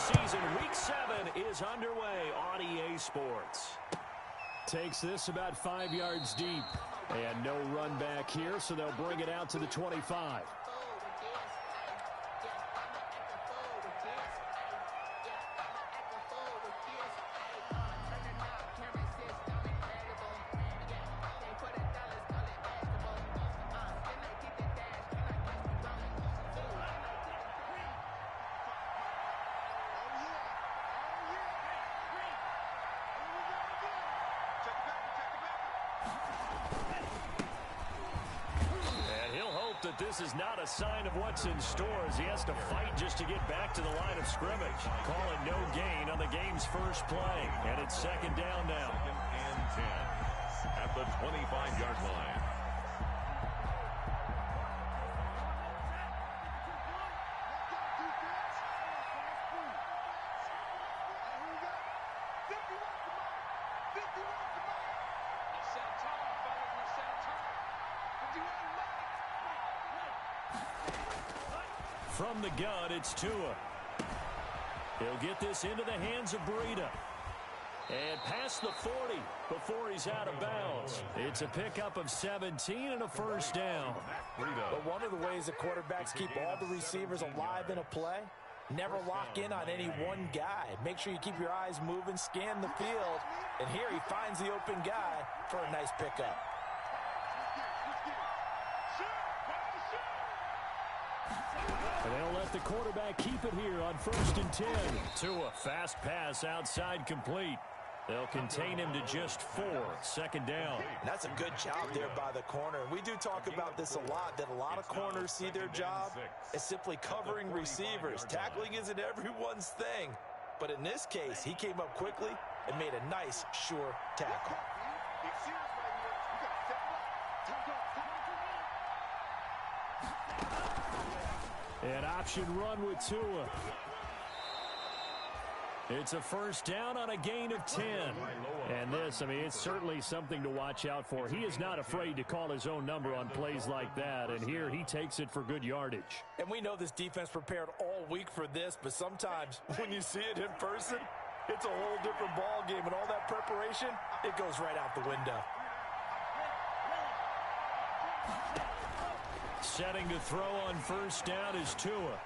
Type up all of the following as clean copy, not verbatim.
season, Week 7 is underway on EA Sports. Takes this about 5 yards deep. And no run back here, so they'll bring it out to the 25. This is not a sign of what's in store as he has to fight just to get back to the line of scrimmage. Calling no gain on the game's first play. And it's second down now. 2nd and 10 at the 25-yard line. From the gun, it's Tua. He'll get this into the hands of Breida. And past the 40 before he's out of bounds. It's a pickup of 17 and a first down. But one of the ways that quarterbacks keep all the receivers alive in a play, never lock in on any one guy. Make sure you keep your eyes moving, scan the field. And here he finds the open guy for a nice pickup. And they'll let the quarterback keep it here on 1st and 10. Tua, fast pass outside complete. They'll contain him to just 4. Second down. That's a good job there by the corner. We do talk about this a lot, that a lot of corners see their job as simply covering receivers. Tackling isn't everyone's thing. But in this case, he came up quickly and made a nice, sure tackle. An option run with Tua. It's a first down on a gain of 10. And this, I mean, it's certainly something to watch out for. He is not afraid to call his own number on plays like that. And here he takes it for good yardage. And we know this defense prepared all week for this, but sometimes when you see it in person, it's a whole different ball game. And all that preparation, it goes right out the window. Setting to throw on first down is Tua.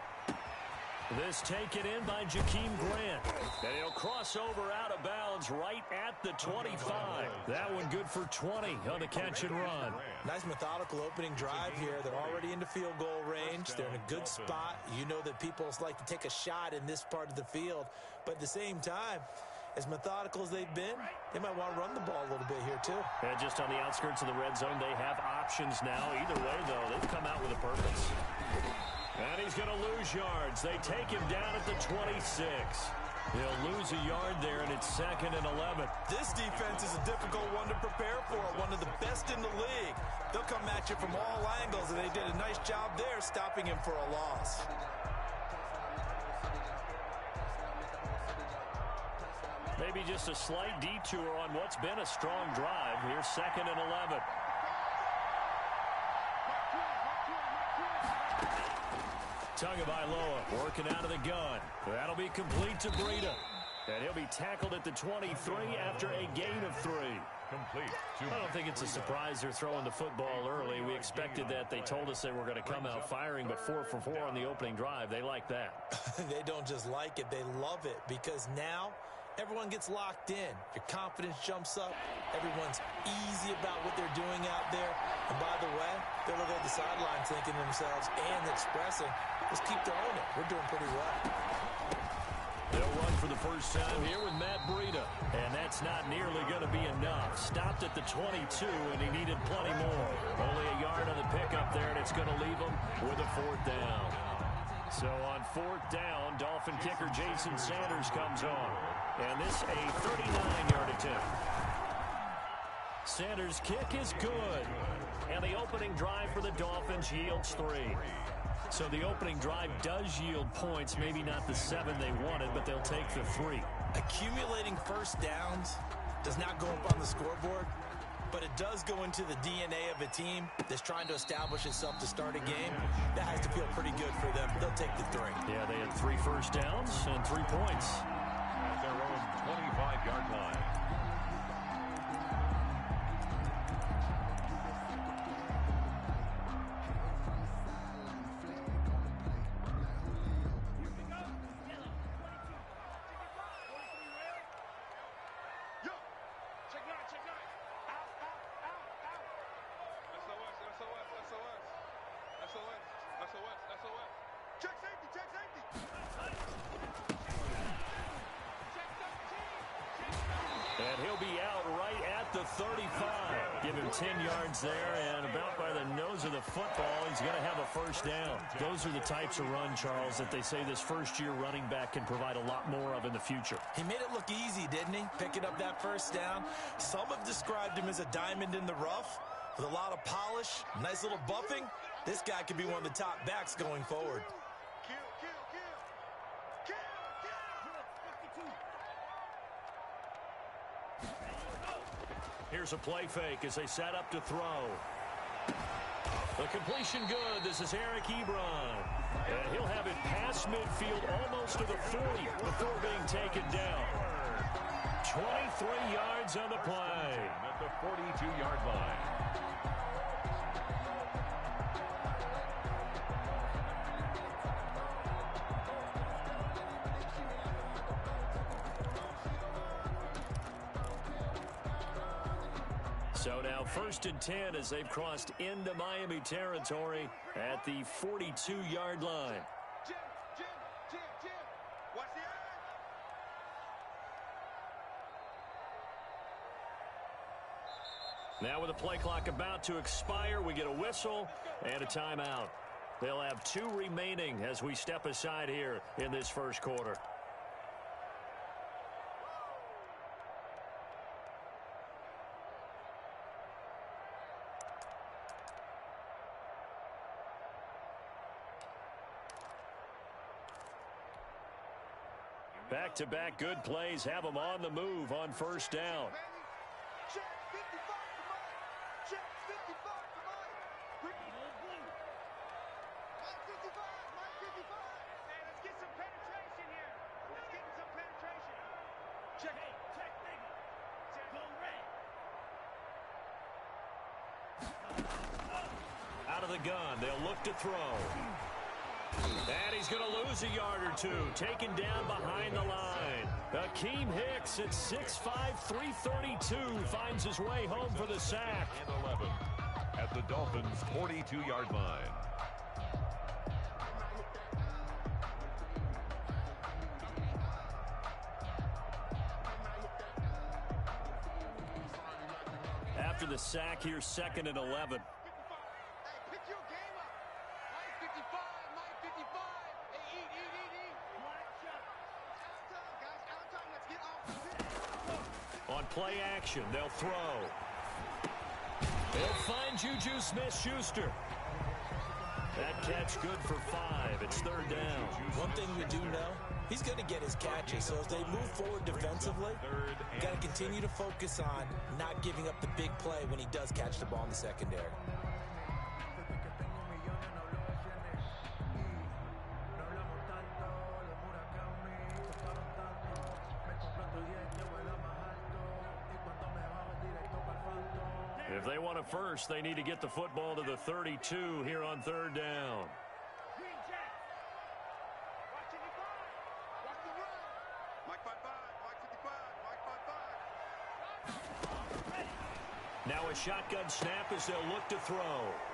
This taken in by Jakeem Grant. And he'll cross over out of bounds right at the 25. That one good for 20 on the catch and run. Nice methodical opening drive here. They're already into field goal range. They're in a good spot. You know that people like to take a shot in this part of the field. But at the same time, as methodical as they've been, they might want to run the ball a little bit here, too. And just on the outskirts of the red zone, they have options now. Either way, though, they've come out with a purpose. And he's going to lose yards. They take him down at the 26. He'll lose a yard there, and it's 2nd and 11. This defense is a difficult one to prepare for, one of the best in the league. They'll come at you from all angles, and they did a nice job there stopping him for a loss. Maybe just a slight detour on what's been a strong drive. Here's 2nd and 11. Tagovailoa working out of the gun. That'll be complete to Breida. And he'll be tackled at the 23 after a gain of 3. I don't think it's a surprise they're throwing the football early. We expected that. They told us they were going to come out firing, but 4 for 4 on the opening drive. They like that. They don't just like it. They love it because now everyone gets locked in. Your confidence jumps up. Everyone's easy about what they're doing out there. And by the way, they're looking at the sideline thinking to themselves and expressing, let's keep throwing it. We're doing pretty well. They'll run for the first time here with Matt Breida. And that's not nearly going to be enough. Stopped at the 22, and he needed plenty more. Only a yard on the pickup there, and it's going to leave him with a 4th down. So on 4th down, Dolphin kicker Jason Sanders comes on. And this a 39-yard attempt. Sanders' kick is good. And the opening drive for the Dolphins yields 3. So the opening drive does yield points, maybe not the 7 they wanted, but they'll take the 3. Accumulating first downs does not go up on the scoreboard, but it does go into the DNA of a team that's trying to establish itself to start a game. That has to feel pretty good for them. They'll take the 3. Yeah, they had 3 first downs and 3 points. At their own 25-yard line. And he'll be out right at the 35. Give him 10 yards there, and about by the nose of the football, he's going to have a first down. Those are the types of run, Charles, that they say this first-year running back can provide a lot more of in the future. He made it look easy, didn't he? Picking up that first down. Some have described him as a diamond in the rough with a lot of polish, nice little buffing. This guy could be one of the top backs going forward. Here's a play fake as they set up to throw. The completion good. This is Eric Ebron. And he'll have it past midfield almost to the 40 before being taken down. 23 yards on the play. At the 42-yard line. So now 1st and 10 as they've crossed into Miami territory at the 42-yard line. Now with the play clock about to expire, we get a whistle and a timeout. They'll have 2 remaining as we step aside here in this first quarter. Back-to-back good plays have them on the move on first down. Out of the gun, they'll look to throw. And he's going to lose a yard or 2. Taken down behind the line. Akeem Hicks at 6'5", 332 finds his way home for the sack. And 11 at the Dolphins' 42-yard line. After the sack, here's 2nd and 11. On play action, they'll throw. They'll find Juju Smith-Schuster. That catch good for 5. It's 3rd down. One thing we do know, he's going to get his catches. So as they move forward defensively, got to continue to focus on not giving up the big play when he does catch the ball in the secondary. If they want a first, they need to get the football to the 32 here on 3rd down. Now a shotgun snap as they'll look to throw.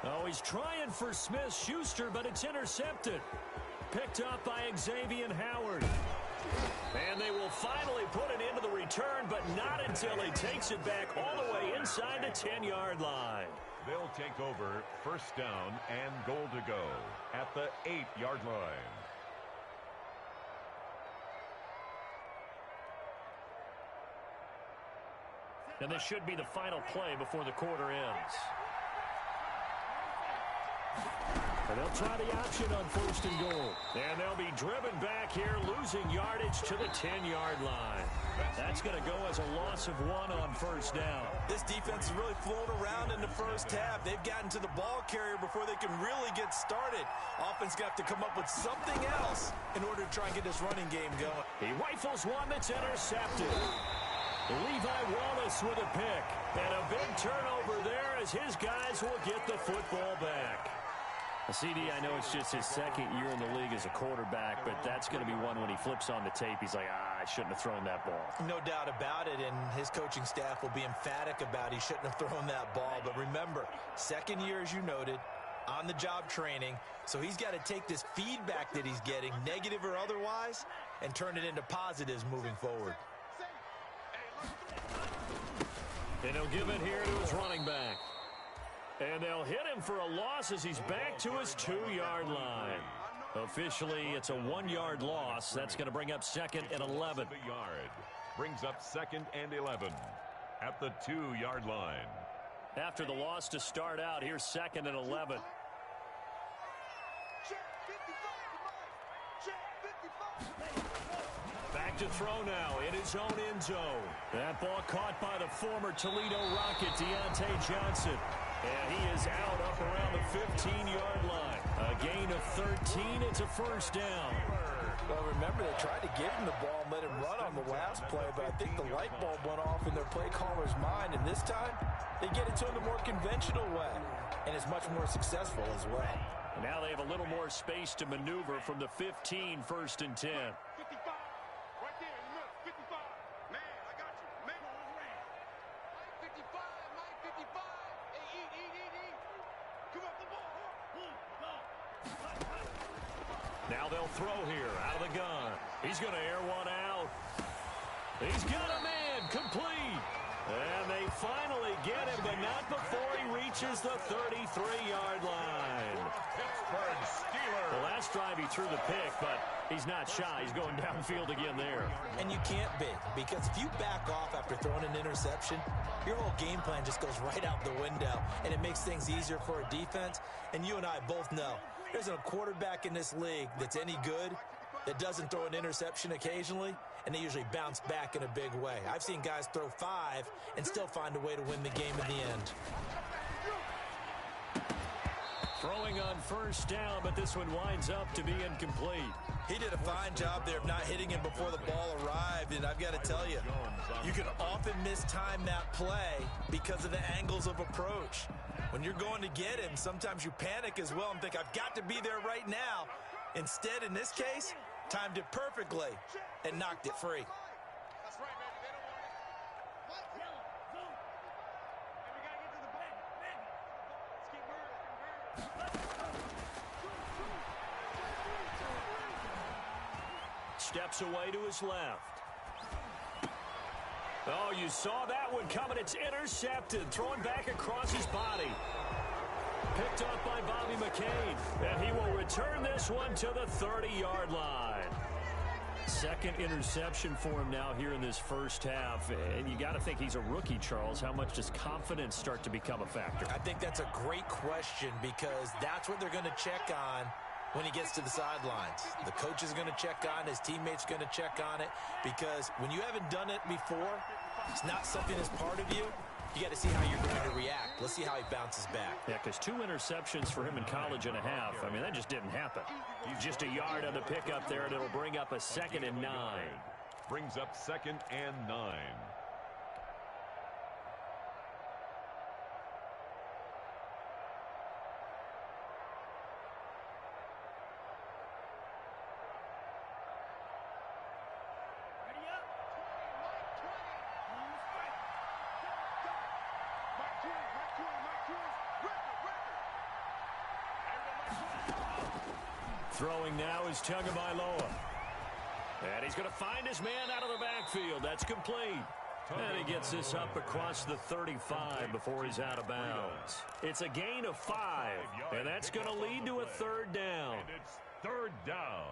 Oh, he's trying for Smith-Schuster, but it's intercepted. Picked up by Xavier Howard. And they will finally put it into the return, but not until he takes it back all the way inside the 10-yard line. They'll take over 1st down and goal to go at the 8-yard line. And this should be the final play before the quarter ends. And they'll try the option on 1st and goal. And they'll be driven back here, losing yardage to the 10-yard line. That's going to go as a loss of 1 on first down. This defense is really flown around in the first half. They've gotten to the ball carrier before they can really get started. Offense going to have to come up with something else in order to try and get this running game going. He rifles one that's intercepted. Levi Wallace with a pick. And a big turnover there as his guys will get the football back. CD, I know it's just his second year in the league as a quarterback, but that's going to be one when he flips on the tape. He's like, I shouldn't have thrown that ball. No doubt about it, and his coaching staff will be emphatic about he shouldn't have thrown that ball. But remember, second year, as you noted, on-the-job training, so he's got to take this feedback that he's getting, negative or otherwise, and turn it into positives moving forward. And he'll give it here to his running back. And they'll hit him for a loss as he's back to his 2-yard line. Officially, it's a 1-yard loss. That's going to bring up 2nd and 11. Brings up 2nd and 11 at the 2-yard line. After the loss to start out, here's 2nd and 11. Back to throw now in his own end zone. That ball caught by the former Toledo Rocket, Deontay Johnson. And he is out up around the 15-yard line. A gain of 13. It's a first down. Well, remember, they tried to give him the ball and let him run on the last play, but I think the light bulb went off in their play caller's mind. And this time, they get it to him the more conventional way. And it's much more successful as well. And now they have a little more space to maneuver from the 15, 1st and 10. Now they'll throw here out of the gun. He's going to air one out. He's got a man complete. And they finally get him, but not before he reaches the 33-yard line. The last drive he threw the pick, but he's not shy. He's going downfield again there. And you can't be, because if you back off after throwing an interception, your whole game plan just goes right out the window, and it makes things easier for a defense. And you and I both know there's a quarterback in this league that's any good that doesn't throw an interception occasionally, and they usually bounce back in a big way. I've seen guys throw 5 and still find a way to win the game in the end. Throwing on first down, but this one winds up to be incomplete. He did a fine job there of not hitting him before the ball arrived, and I've got to tell you, you can often mistime that play because of the angles of approach. When you're going to get him, sometimes you panic as well and think, I've got to be there right now. Instead, in this case, timed it perfectly and knocked it free. Steps away to his left. Oh, you saw that one coming. It's intercepted. Throwing back across his body. Picked up by Bobby McCain. And he will return this one to the 30-yard line. Second interception for him now here in this first half. And you got to think he's a rookie, Charles. How much does confidence start to become a factor? I think that's a great question, because that's what they're going to check on when he gets to the sidelines. The coach is going to check on, his teammates going to check on it, because when you haven't done it before, it's not something that's part of you. You got to see how you're going to react. Let's see how he bounces back. Yeah, because 2 interceptions for him in college and a half. I mean, that just didn't happen. Just a yard on the pickup there, and it'll bring up a 2nd and 9. Brings up 2nd and 9. Throwing now is Tagovailoa. And he's going to find his man out of the backfield. That's complete. And he gets this up across the 35 before he's out of bounds. It's a gain of 5, and that's going to lead to a 3rd down. And it's 3rd down.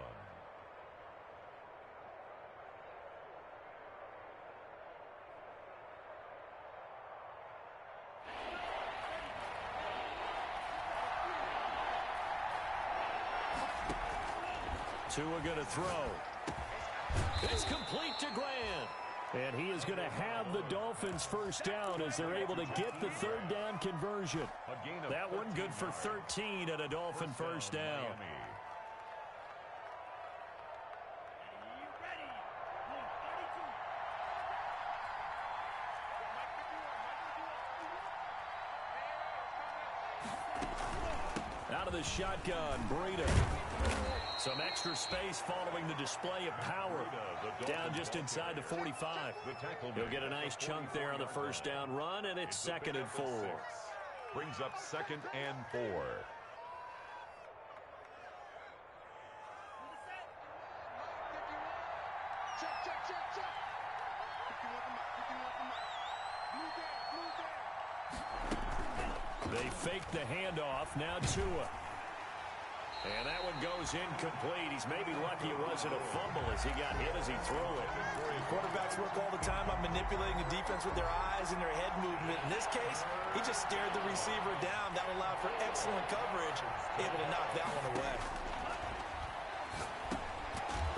Tua going to throw. It's complete to Grant. And he is going to have the Dolphins first down as they're able to get the third down conversion. That one good for 13 at a Dolphin first down. Out of the shotgun, Breida. Some extra space following the display of power. Down just inside the 45. He'll get a nice chunk there on the first down run, and it's 2nd and 4. Brings up 2nd and 4. They fake the handoff. Now Tua. And that one goes incomplete. He's maybe lucky it wasn't a fumble as he got hit as he threw it. Quarterbacks work all the time on manipulating the defense with their eyes and their head movement. In this case, he just stared the receiver down. That allowed for excellent coverage, able to knock that one away.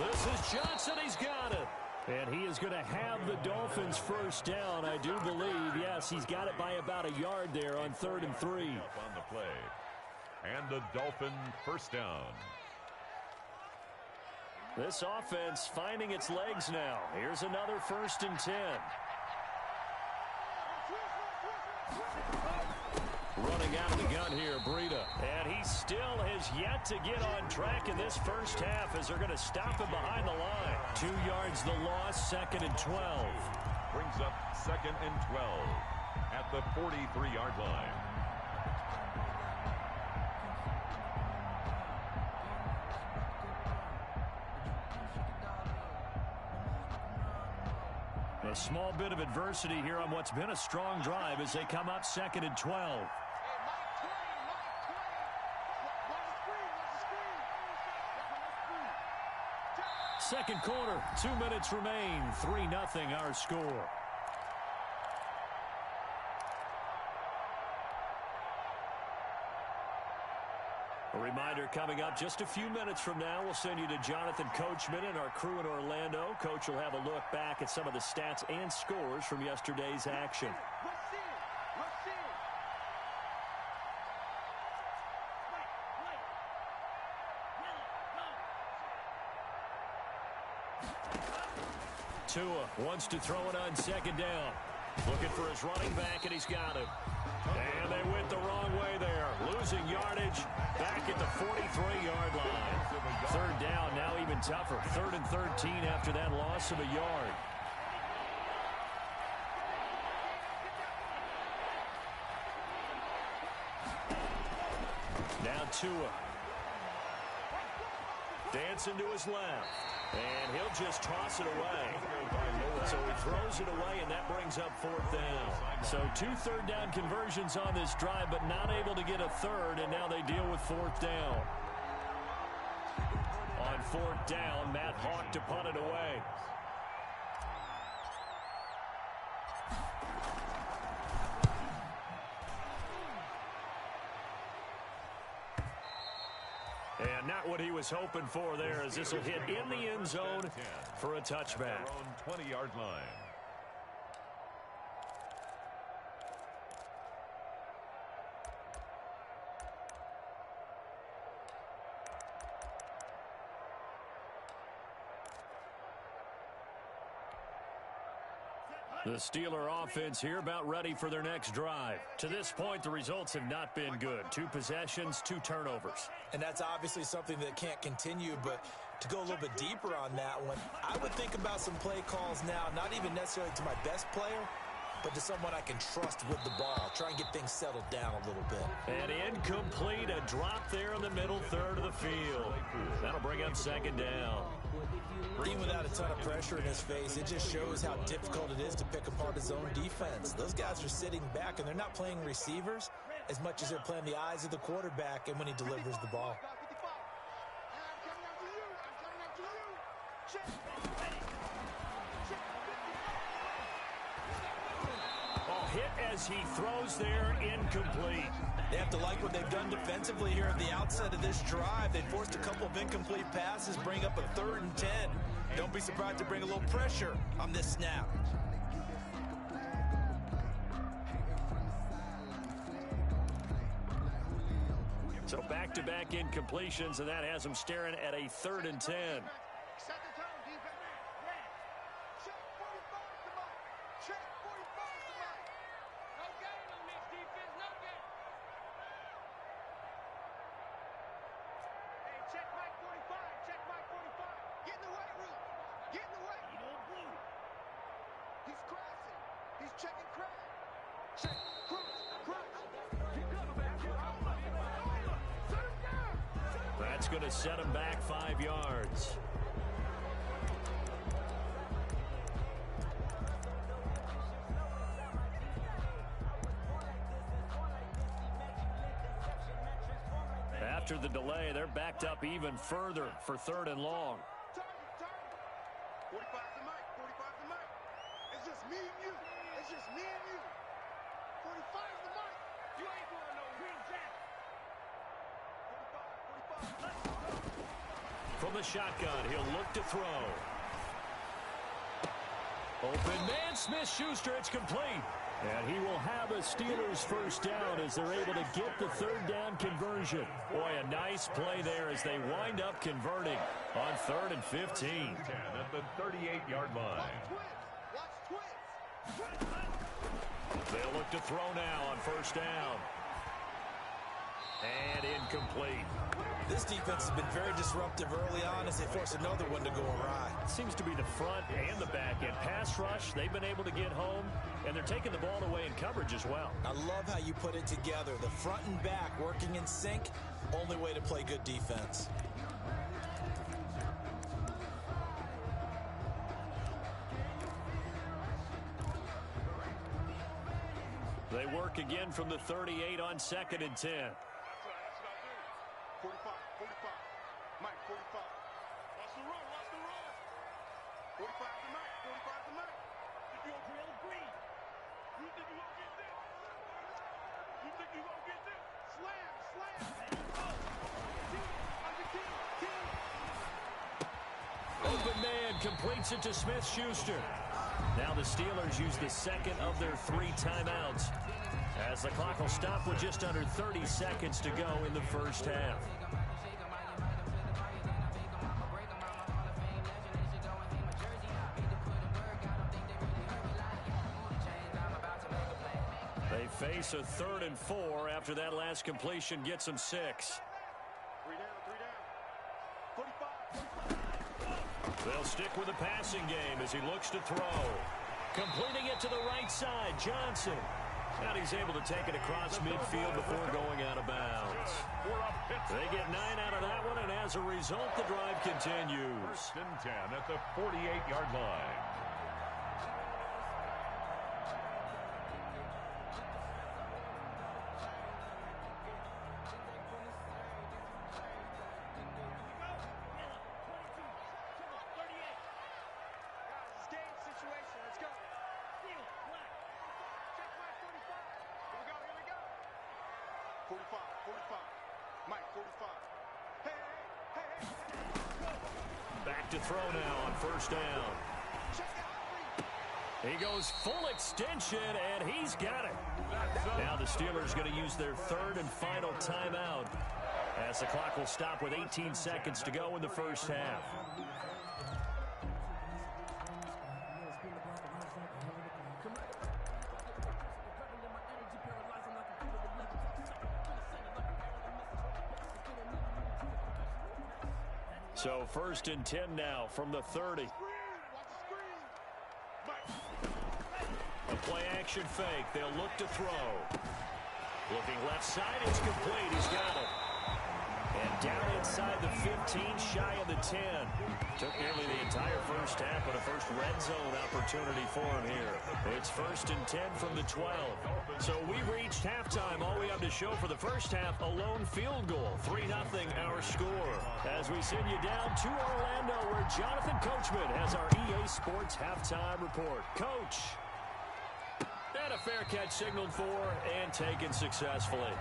This is Johnson. He's got it. And he is going to have the Dolphins first down, I do believe. Yes, he's got it by about a yard there on 3rd and 3. Up on the play. And the Dolphin first down. This offense finding its legs now. Here's another 1st and 10. Running out of the gun here, Breida. And he still has yet to get on track in this first half as they're going to stop him behind the line. 2 yards the loss, 2nd and 12. Brings up 2nd and 12 at the 43-yard line. A small bit of adversity here on what's been a strong drive as they come up 2nd and 12. Second quarter, 2 minutes remain. 3-0 our score. A reminder coming up just a few minutes from now, we'll send you to Jonathan Coachman and our crew in Orlando. Coach will have a look back at some of the stats and scores from yesterday's action. Tua wants to throw it on 2nd down. Looking for his running back, and he's got him. And they went the wrong way there. Losing yardage back at the 43-yard line. 3rd down, now even tougher. 3rd and 13 after that loss of a yard. Now Tua. Dancing to his left. And he'll just toss it away. So he throws it away, and that brings up 4th down. So 2 third down conversions on this drive, but not able to get a 3rd, and now they deal with 4th down. On 4th down, Matt Hawk to punt it away. And not what he was hoping for there, as this will hit in the end zone for a touchback. Their own 20-yard line. The Steeler offense here about ready for their next drive. To this point, the results have not been good. 2 possessions, 2 turnovers. And that's obviously something that can't continue, but to go a little bit deeper on that one, I would think about some play calls now, not even necessarily to my best player, but to someone I can trust with the ball. Try and get things settled down a little bit. And incomplete, a drop there in the middle third of the field. That'll bring up 2nd down. Even without a ton of pressure in his face, it just shows how difficult it is to pick apart his own defense. Those guys are sitting back, and they're not playing receivers as much as they're playing the eyes of the quarterback and when he delivers the ball. Hit as he throws there, incomplete. They have to like what they've done defensively here at the outset of this drive. They forced a couple of incomplete passes, bring up a 3rd and 10. Don't be surprised to bring a little pressure on this snap. So back-to-back incompletions, and that has them staring at a 3rd and 10. That's going to set him back 5 yards. After the delay, they're backed up even further for 3rd and long. 45's the mic. 45's the mic. It's just me and you. It's just me and you. 45's the mic. You ain't going no real jack. 45. From the shotgun, he'll look to throw. Open man, Smith-Schuster, it's complete. And he will have a Steelers first down as they're able to get the 3rd down conversion. Boy, a nice play there as they wind up converting on 3rd and 15. 10 at the 38-yard line. They'll look to throw now on 1st down. And incomplete. This defense has been very disruptive early on as they force another one to go awry. It seems to be the front and the back end. Pass rush, they've been able to get home, and they're taking the ball away in coverage as well. I love how you put it together. The front and back working in sync, only way to play good defense. They work again from the 38 on 2nd and 10. 45, 45. Mike, 45. Watch the run, watch the run. 45's the mic, 45's the mic. If you're real green, you think you're going to get this? You think you're going to get this? Slam, slam. Open man completes it to Smith-Schuster. Now the Steelers use the 2nd of their 3 timeouts, as the clock will stop with just under 30 seconds to go in the first half. They face a 3rd and 4 after that last completion gets them 6. 3 down, 3 down. 45. They'll stick with the passing game as he looks to throw. Completing it to the right side, Johnson. And he's able to take it across midfield before going out of bounds. They get 9 out of that one, and as a result, the drive continues. 1st and 10 at the 48-yard line. Back to throw now on 1st down. He goes full extension, and he's got it. Now the Steelers going to use their 3rd and final timeout, as the clock will stop with 18 seconds to go in the first half. So 1st and 10 now from the 30. A play action fake. They'll look to throw. Looking left side. It's complete. He's got it. And down inside the 15, shy of the 10. Took nearly the entire first half, but a first red zone opportunity for him here. It's 1st and 10 from the 12. So we've reached halftime. All we have to show for the first half, a lone field goal. 3-0 our score. As we send you down to Orlando, where Jonathan Coachman has our EA Sports halftime report. Coach. And a fair catch signaled for and taken successfully.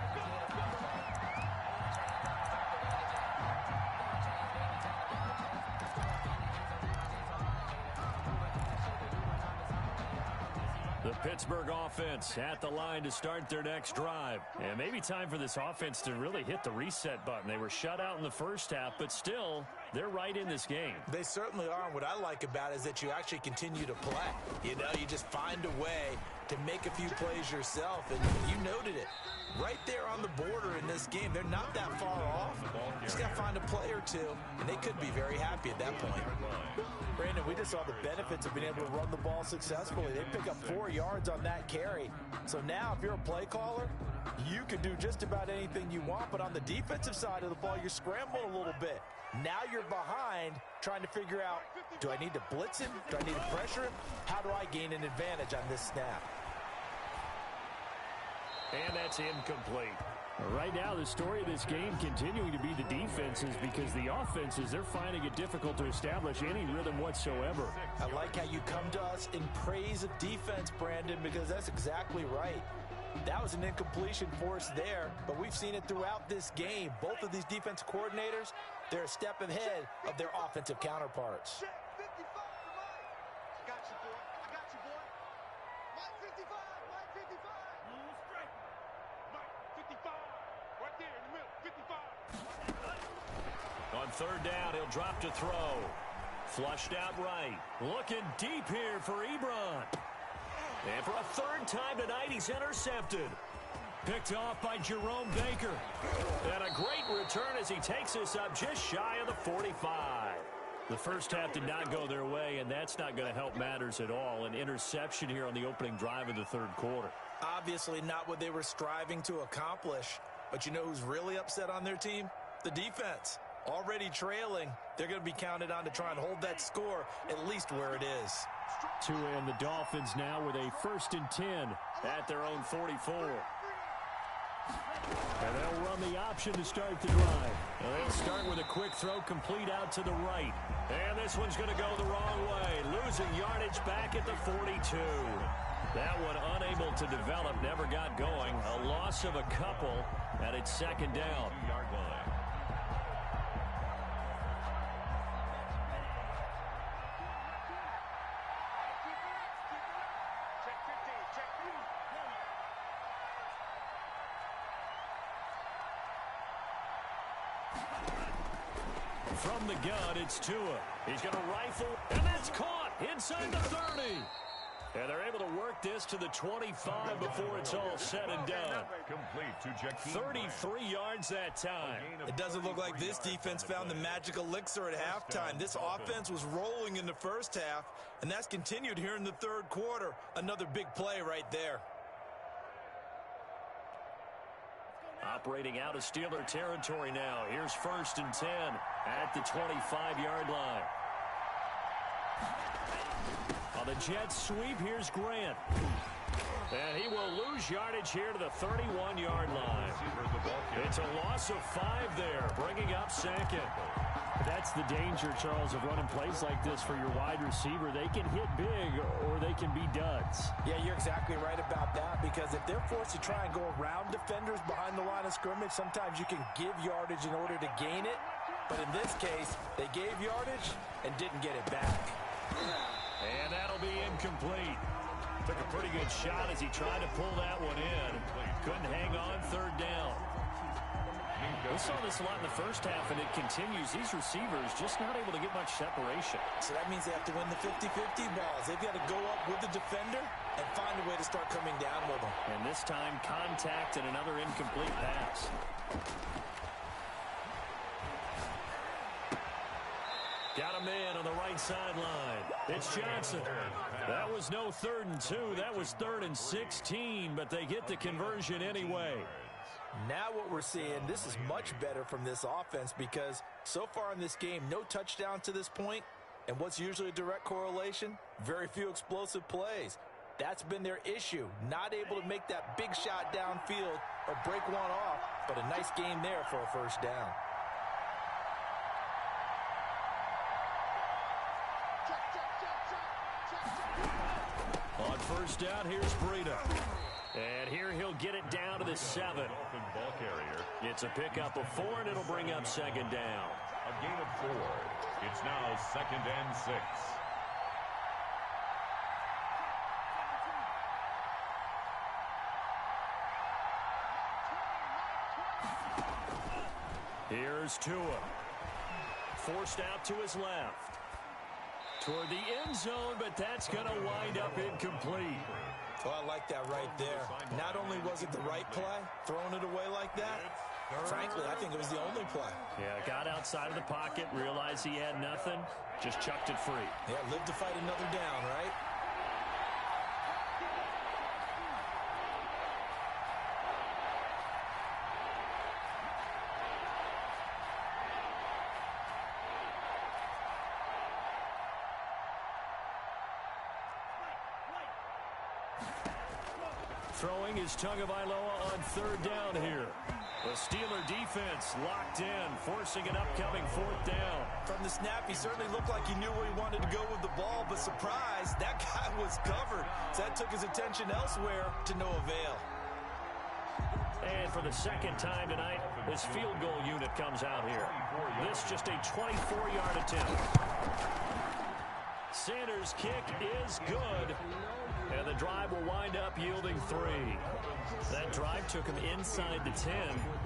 The Pittsburgh offense at the line to start their next drive. And maybe time for this offense to really hit the reset button. They were shut out in the first half, but still, they're right in this game. They certainly are. And what I like about it is that you actually continue to play. You know, you just find a way to make a few plays yourself. And you noted it. Right there on the border in this game. They're not that far off. Just got to find a play or two, and they could be very happy at that point. Brandon, we just saw the benefits of being able to run the ball successfully. They pick up 4 yards on that carry. So now if you're a play caller, you can do just about anything you want. But on the defensive side of the ball, you're scrambling a little bit. Now you're behind trying to figure out, do I need to blitz him? Do I need to pressure him? How do I gain an advantage on this snap? And that's incomplete. Right now, the story of this game continuing to be the defenses, because the offenses, they're finding it difficult to establish any rhythm whatsoever. I like how you come to us in praise of defense, Brandon, because that's exactly right. That was an incompletion for us there, but we've seen it throughout this game. Both of these defense coordinators, they're a step ahead of their offensive counterparts. On third down, he'll drop to throw. Flushed out right. Looking deep here for Ebron. And for a third time tonight, he's intercepted. Picked off by Jerome Baker. And a great return as he takes us up just shy of the 45. The first half did not go their way, and that's not going to help matters at all. An interception here on the opening drive of the third quarter. Obviously not what they were striving to accomplish. But you know who's really upset on their team? The defense. Already trailing, they're going to be counted on to try and hold that score at least where it is. To end the Dolphins now with a 1st and 10 at their own 44. And they'll run the option to start the drive. They'll start with a quick throw complete out to the right. And this one's going to go the wrong way. Losing yardage back at the 42. That one unable to develop, never got going. A loss of a couple, and it's second down. 2-yard line. From the gun, it's Tua. He's going to rifle, and that's caught inside the 30. And they're able to work this to the 25 before it's all said and done. Complete to Jakeem 33 yards that time. It doesn't look like this defense found the magic elixir at halftime. This offense was rolling in the first half, and that's continued here in the third quarter. Another big play right there. Operating out of Steeler territory now. Here's 1st and 10 at the 25-yard line. On the Jets sweep, here's Grant. And he will lose yardage here to the 31-yard line. It's a loss of 5 there, bringing up 2nd. That's the danger, Charles, of running plays like this for your wide receiver. They can hit big or they can be duds. Yeah, you're exactly right about that, because if they're forced to try and go around defenders behind the line of scrimmage, sometimes you can give yardage in order to gain it. But in this case, they gave yardage and didn't get it back. And that'll be incomplete. Took a pretty good shot as he tried to pull that one in. Couldn't hang on, third down. We saw this a lot in the first half, and it continues. These receivers just not able to get much separation. So that means they have to win the 50-50 balls. They've got to go up with the defender and find a way to start coming down with them. And this time, contact and another incomplete pass. Got him in on the right sideline. It's Johnson. That was no 3rd and 2. That was 3rd and 16, but they get the conversion anyway. Now what we're seeing, this is much better from this offense, because so far in this game, no touchdowns to this point, and what's usually a direct correlation? Very few explosive plays. That's been their issue, not able to make that big shot downfield or break one off, but a nice game there for a first down. On first down, here's Breida. And here he'll get it down to the 7. Ball carrier. It's a pickup of 4, and it'll bring up second down. A gain of 4. It's now 2nd and 6. Here's Tua. Forced out to his left. Toward the end zone, but that's going to wind up incomplete. Oh, I like that right there. Not only was it the right play, throwing it away like that, frankly, I think it was the only play. Yeah, got outside of the pocket, realized he had nothing, just chucked it free. Yeah, live to fight another down, right? Throwing is Tagovailoa on third down here. The Steeler defense locked in, forcing an upcoming fourth down. From the snap, he certainly looked like he knew where he wanted to go with the ball, but surprise, that guy was covered. So that took his attention elsewhere to no avail. And for the second time tonight, this field goal unit comes out here. This just a 24-yard attempt. Sanders' kick is good. And the drive will wind up yielding 3. That drive took him inside the 10.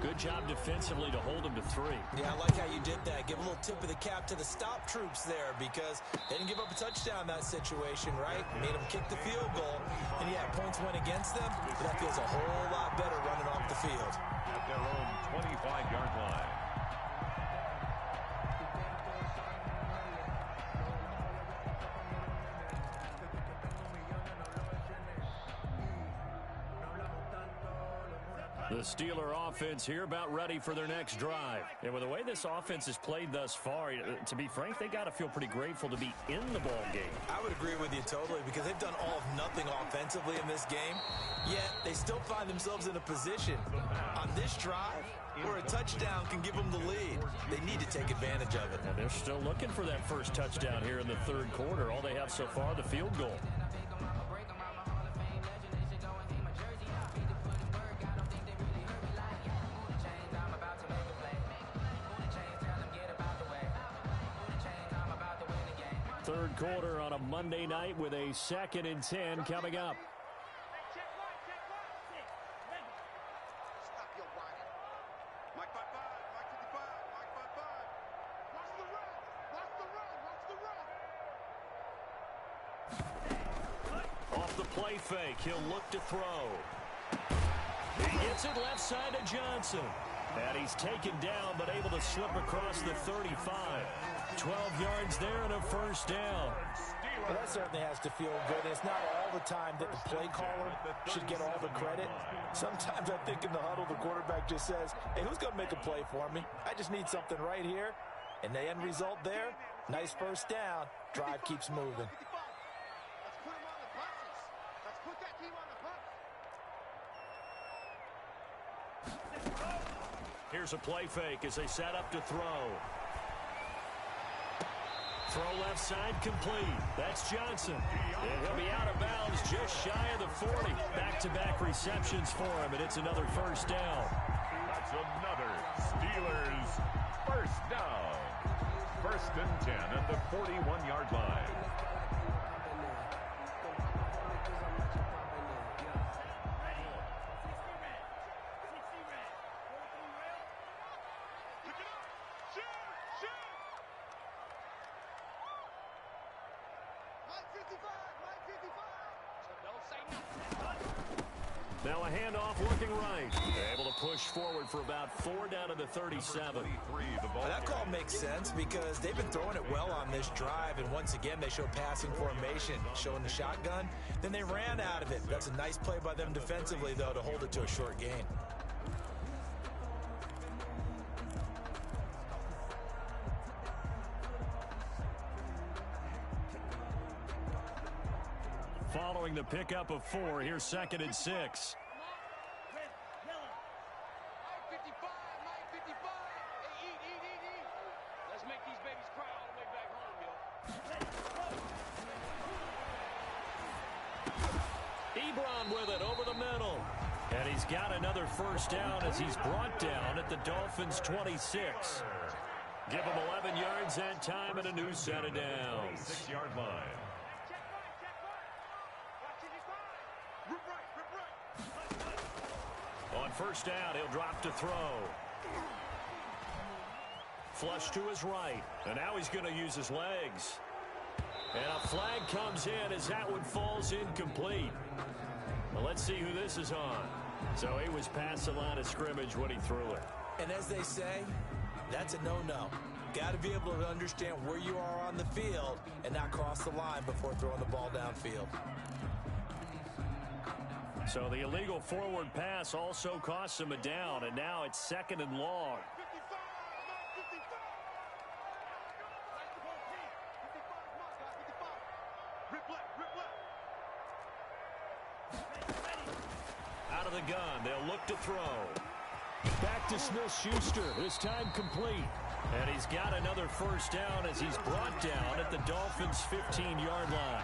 Good job defensively to hold him to 3. Yeah, I like how you did that. Give a little tip of the cap to the stop troops there because they didn't give up a touchdown in that situation, right? Made them kick the field goal. And yeah, points went against them, but that feels a whole lot better running off the field. At their own 25-yard line. The Steeler offense here about ready for their next drive. And with the way this offense has played thus far, to be frank, they got to feel pretty grateful to be in the ball game. I would agree with you totally because they've done all of nothing offensively in this game, yet they still find themselves in a position on this drive where a touchdown can give them the lead. They need to take advantage of it. And they're still looking for that first touchdown here in the third quarter. All they have so far, the field goal. Third quarter on a Monday night with a 2nd and 10 coming up. Stop your whining. Mike 5-5, Mike 55, Mike 5-5. Watch the run, watch the run, watch the run. Off the play fake, he'll look to throw. He gets it left side to Johnson. And he's taken down, but able to slip across the 35. 12 yards there and a first down. Well, that certainly has to feel good. It's not all the time that the play caller should get all the credit. Sometimes I think in the huddle, the quarterback just says, hey, who's going to make a play for me? I just need something right here. And the end result there, nice first down. Drive keeps moving. Let's put him on the buses. Let's put that team on the bus. Here's a play fake as they set up to throw. Throw left side complete. That's Johnson. And he'll be out of bounds just shy of the 40. Back-to-back receptions for him, and it's another first down. That's another Steelers first down. 1st and 10 at the 41-yard line. Now a handoff working right. Able to push forward for about 4 down to the 37. That call makes sense because they've been throwing it well on this drive, and once again they show passing formation, showing the shotgun. Then they ran out of it. That's a nice play by them defensively, though, to hold it to a short gain. Following the pickup of 4, here's 2nd and 6. Mike 55, Mike 55. Hey, eat. Let's make these babies cry all the way back home, yo. Ebron with it over the middle. And he's got another first down as he's brought down at the Dolphins' 26. Give him 11 yards that time and a new set of downs. 6-yard line. On first down, he'll drop to throw. Flush to his right. And now he's going to use his legs. And a flag comes in as that one falls incomplete. Well, let's see who this is on. So he was past the line of scrimmage when he threw it. And as they say, that's a no-no. Got to be able to understand where you are on the field and not cross the line before throwing the ball downfield. So the illegal forward pass also costs him a down, and now it's 2nd and long. Out of the gun, they'll look to throw. Back to Smith-Schuster, this time complete. And he's got another first down as he's brought down at the Dolphins' 15-yard line.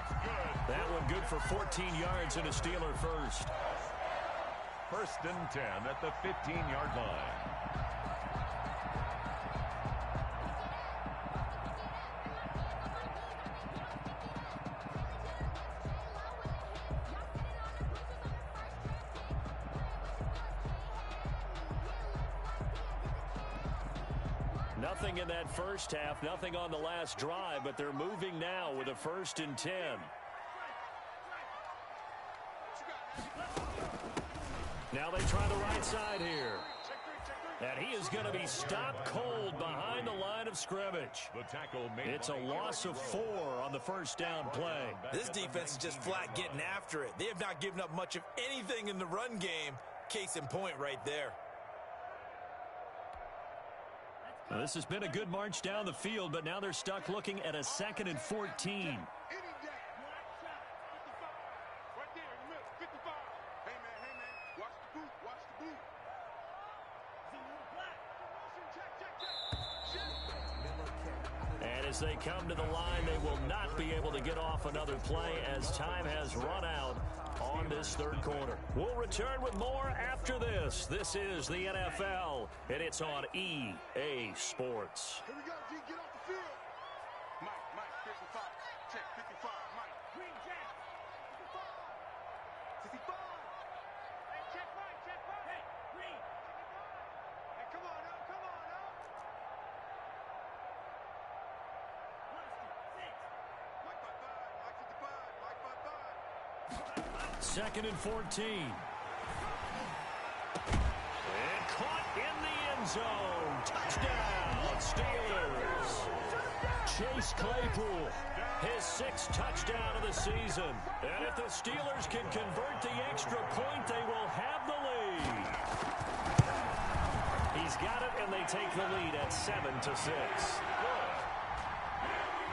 That one good for 14 yards and a Steeler first. 1st and 10 at the 15-yard line. Nothing in that first half, nothing on the last drive, but they're moving now with a 1st and 10. Now they try the right side here. And he is going to be stopped cold behind the line of scrimmage. It's a loss of 4 on the first down play. This defense is just flat getting after it. They have not given up much of anything in the run game. Case in point right there. Well, this has been a good march down the field, but now they're stuck looking at a 2nd and 14. And as they come to the line, they will not be able to get off another play as time has run out on this 3rd quarter. We'll return with more after this. This is the NFL, and it's on EA Sports. Here we go, G. Get off the field. Mike, 55. Check, 55. Mike. Green Jack. 55. 55. Hey, check Mike. Hey, Green. 55. Hey, come on now. Mike 55. Mike 55. Mike 55. 2nd and 14. And caught in the end zone. Touchdown, Steelers. Chase Claypool, his 6th touchdown of the season. And if the Steelers can convert the extra point, they will have the lead. He's got it, and they take the lead at 7-6.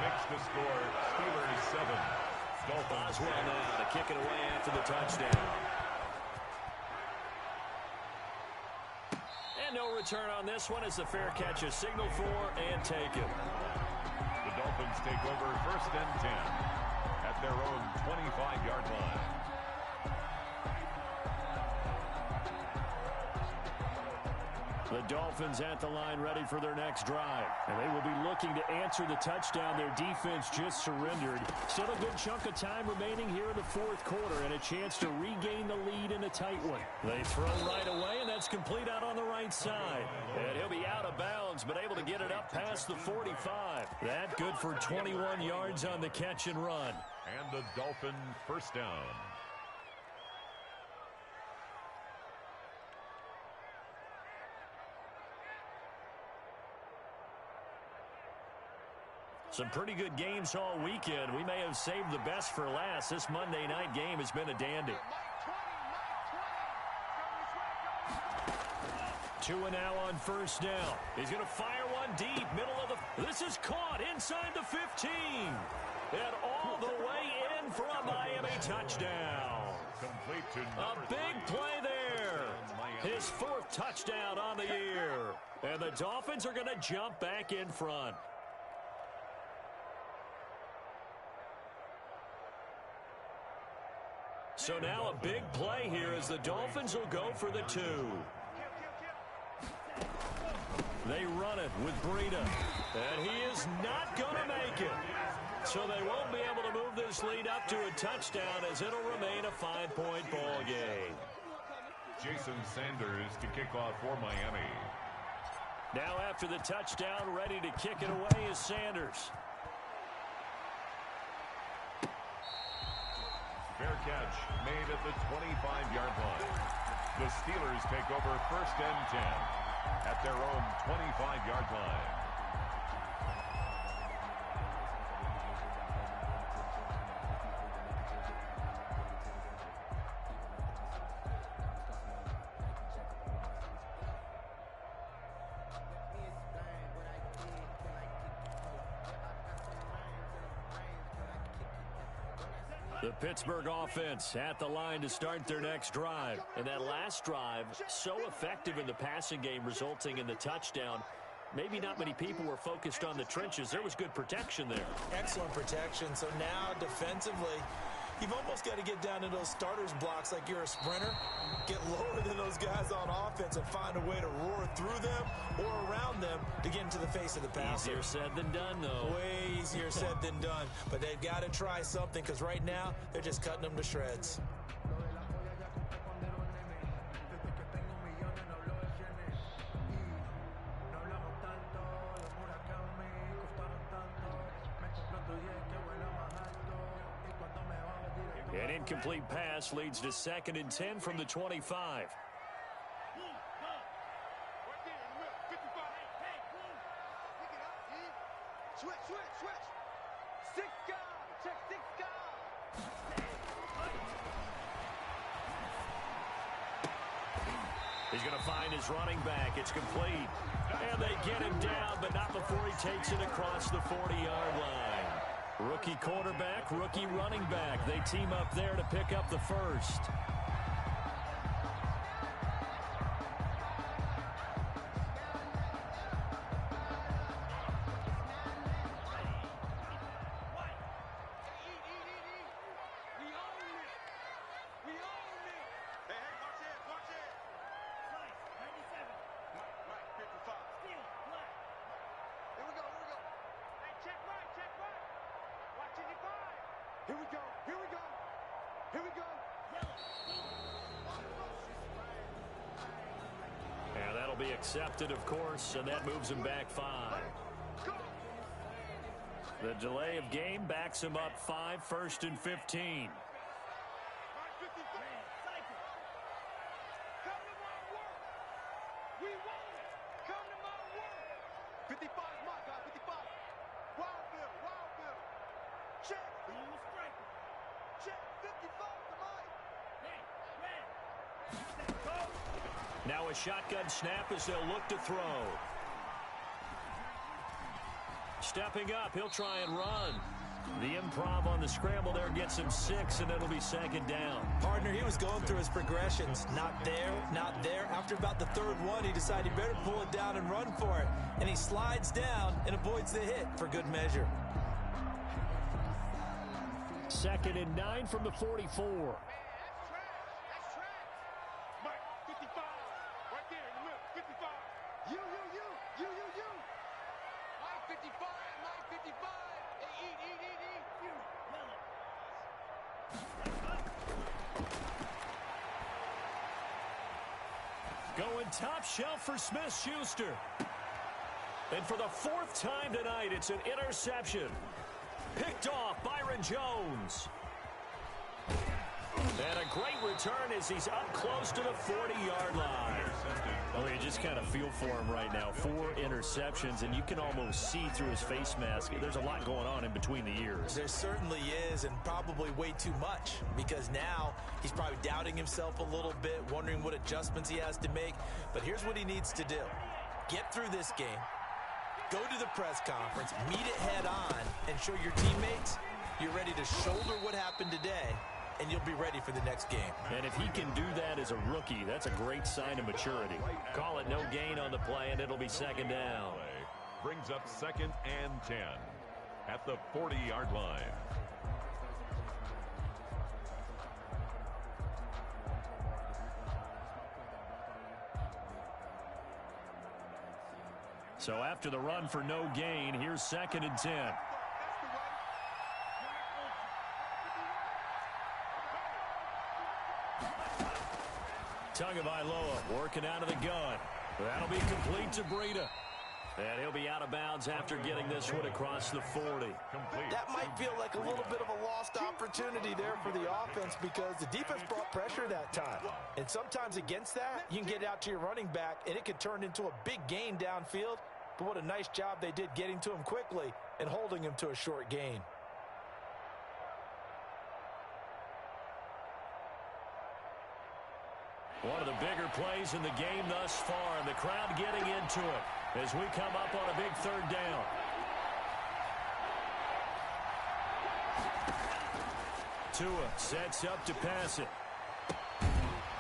Makes the score Steelers 7. Boswell now to kick it away after the touchdown. And no return on this one as the fair catch is signaled for and taken. The Dolphins take over 1st and 10 at their own 25-yard line. The Dolphins at the line ready for their next drive. And they will be looking to answer the touchdown their defense just surrendered. Still a good chunk of time remaining here in the 4th quarter and a chance to regain the lead in a tight one. They throw right away, and that's complete out on the right side. And he'll be out of bounds, but able to get it up past the 45. That good for 21 yards on the catch and run. And the Dolphin first down. Some pretty good games all weekend. We may have saved the best for last. This Monday night game has been a dandy. 2 now on first down. He's going to fire one deep, middle of the... This is caught inside the 15. And all the way in for a Miami touchdown. Complete to a big play there. His 4th touchdown on the year. And the Dolphins are going to jump back in front. So now a big play here as the Dolphins will go for the 2. They run it with Breida. And he is not going to make it. So they won't be able to move this lead up to a touchdown as it'll remain a 5-point ball game. Jason Sanders to kick off for Miami. Now after the touchdown, ready to kick it away is Sanders. Fair catch made at the 25-yard line. The Steelers take over 1st and 10 at their own 25-yard line. The Pittsburgh offense at the line to start their next drive. And that last drive, so effective in the passing game, resulting in the touchdown. Maybe not many people were focused on the trenches. There was good protection there. Excellent protection. So now defensively, you've almost got to get down to those starters blocks like you're a sprinter. Get lower than those guys on offense and find a way to roar through them or around them to get into the face of the passer. Easier said than done, though. Way easier said than done. But they've got to try something because right now they're just cutting them to shreds. An incomplete pass leads to 2nd and 10 from the 25. Switch. Six guard. Check 6 guard. He's going to find his running back. It's complete. And they get him down, but not before he takes it across the 40-yard line. Rookie quarterback, rookie running back. They team up there to pick up the first. And that'll be accepted, of course, and that moves him back 5. The delay of game backs him up 5, 1st and 15. Now a shotgun snap as they'll look to throw. Stepping up, he'll try and run. The improv on the scramble there gets him 6, and it'll be 2nd down. Partner, he was going through his progressions. Not there, not there. After about the 3rd one, he decided he better pull it down and run for it. And he slides down and avoids the hit for good measure. 2nd and 9 from the 44. Going top shelf for Smith-Schuster. And for the 4th time tonight, it's an interception. Picked off Byron Jones. And a great return as he's up close to the 40-yard line. Oh, you just kind of feel for him right now. 4 interceptions, and you can almost see through his face mask. There's a lot going on in between the ears. There certainly is, and probably way too much, because now he's probably doubting himself a little bit, wondering what adjustments he has to make. But here's what he needs to do. Get through this game, go to the press conference, meet it head on, and show your teammates you're ready to shoulder what happened today, and you'll be ready for the next game. And if he can do that as a rookie, that's a great sign of maturity. Call it no gain on the play, and it'll be 2nd down. Brings up 2nd and 10 at the 40-yard line. So after the run for no gain, here's 2nd and 10. Tagovailoa working out of the gun. That'll be complete to Breida. And he'll be out of bounds after getting this one across the 40. Complete. That might feel like a little bit of a lost opportunity there for the offense because the defense brought pressure that time. And sometimes against that, you can get out to your running back, and it could turn into a big gain downfield. But what a nice job they did getting to him quickly and holding him to a short gain. One of the bigger plays in the game thus far, and the crowd getting into it as we come up on a big third down. Tua sets up to pass it.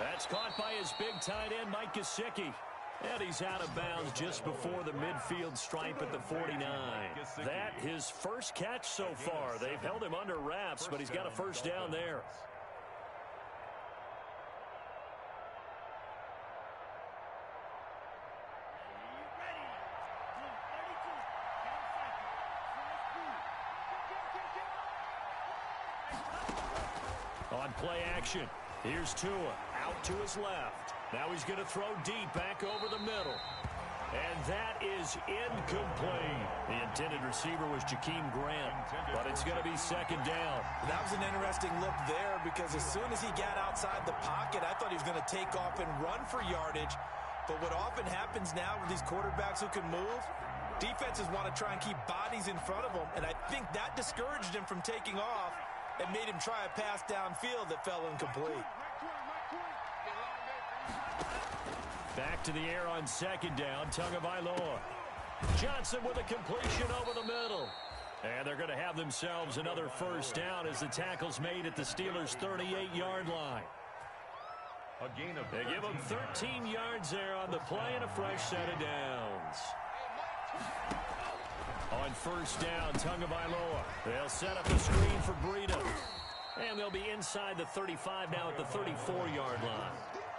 That's caught by his big tight end, Mike Gesicki. And he's out of bounds just before the midfield stripe at the 49. That his first catch so far. They've held him under wraps, but he's got a first down there. On play action, here's Tua out to his left. Now he's going to throw deep back over the middle. And that is incomplete. The intended receiver was Jakeem Grant, but it's going to be second down. That was an interesting look there because as soon as he got outside the pocket, I thought he was going to take off and run for yardage. But what often happens now with these quarterbacks who can move, defenses want to try and keep bodies in front of them, and I think that discouraged him from taking off and made him try a pass downfield that fell incomplete. Back to the air on second down, Tagovailoa. Johnson with a completion over the middle. And they're going to have themselves another first down as the tackle's made at the Steelers' 38-yard line. A gain of they give them 13 yards there on the play and a fresh set of downs. On first down, Tagovailoa. They'll set up a screen for Breida. And they'll be inside the 35 now at the 34-yard line.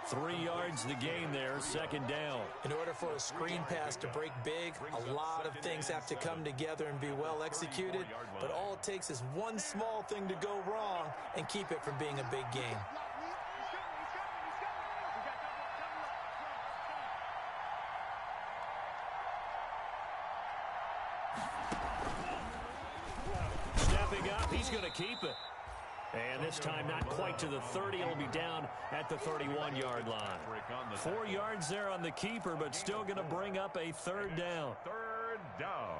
3 yards the gain there, second down. In order for a screen pass to break big, a lot of things have to come together and be well executed. But all it takes is one small thing to go wrong and keep it from being a big game. Stepping up, he's going to keep it. And this time not quite to the 30. It'll be down at the 31-yard line. 4 yards there on the keeper, but still going to bring up a third down. Third down.